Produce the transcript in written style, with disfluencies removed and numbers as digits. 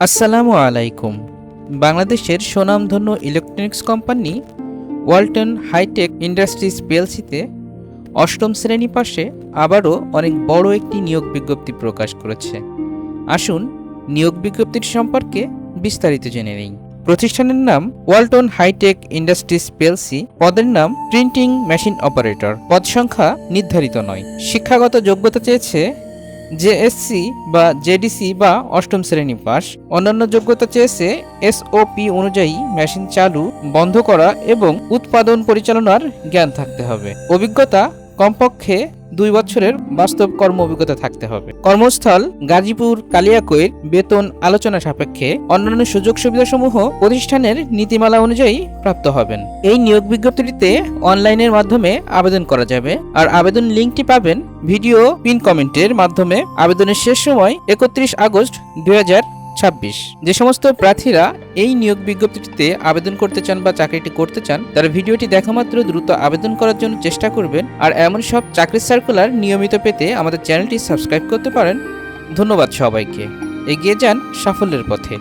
আসসালামু আলাইকুম। বাংলাদেশের স্বনামধন্য ইলেকট্রনিক্স কোম্পানি ওয়ালটন হাইটেক ইন্ডাস্ট্রিজ পিএলসিতে অষ্টম শ্রেণী পাশে আবারও অনেক বড় একটি নিয়োগ বিজ্ঞপ্তি প্রকাশ করেছে। আসুন নিয়োগ বিজ্ঞপ্তির সম্পর্কে বিস্তারিত জেনে নিই। প্রতিষ্ঠানের নাম ওয়ালটন হাইটেক ইন্ডাস্ট্রিজ পিএলসি। পদের নাম প্রিন্টিং মেশিন অপারেটর। পদ সংখ্যা নির্ধারিত নয়। শিক্ষাগত যোগ্যতা চেয়েছে জেএসসি বা জেডিসি বা অষ্টম শ্রেণী পাস। অন্যান্য যোগ্যতা চেয়েছে এসওপি অনুযায়ী মেশিন চালু, বন্ধ করা এবং উৎপাদন পরিচালনার জ্ঞান থাকতে হবে। অভিজ্ঞতা কমপক্ষে 2 বছরের বাস্তব কর্ম অভিজ্ঞতা থাকতে হবে। কর্মস্থল গাজীপুর কালিয়াকৈর। বেতন আলোচনা সাপেক্ষে। অন্যান্য সুযোগ সুবিধাসমূহ প্রতিষ্ঠানের নীতিমালা অনুযায়ী প্রাপ্ত হবেন। এই নিয়োগ বিজ্ঞপ্তিটিতে অনলাইনের মাধ্যমে আবেদন করা যাবে, আর আবেদন লিঙ্কটি পাবেন ভিডিও পিন কমেন্টের মাধ্যমে। আবেদনের শেষ সময় 31 আগস্ট 2026। যে সমস্ত প্রার্থীরা এই নিয়োগ বিজ্ঞপ্তিটিতে আবেদন করতে চান বা চাকরিটি করতে চান, তারা ভিডিওটি দেখা মাত্র দ্রুত আবেদন করার জন্য চেষ্টা করবেন। আর এমন সব চাকরির সার্কুলার নিয়মিত পেতে আমাদের চ্যানেলটি সাবস্ক্রাইব করতে পারেন। ধন্যবাদ সবাইকে। এগিয়ে যান সাফল্যের পথে।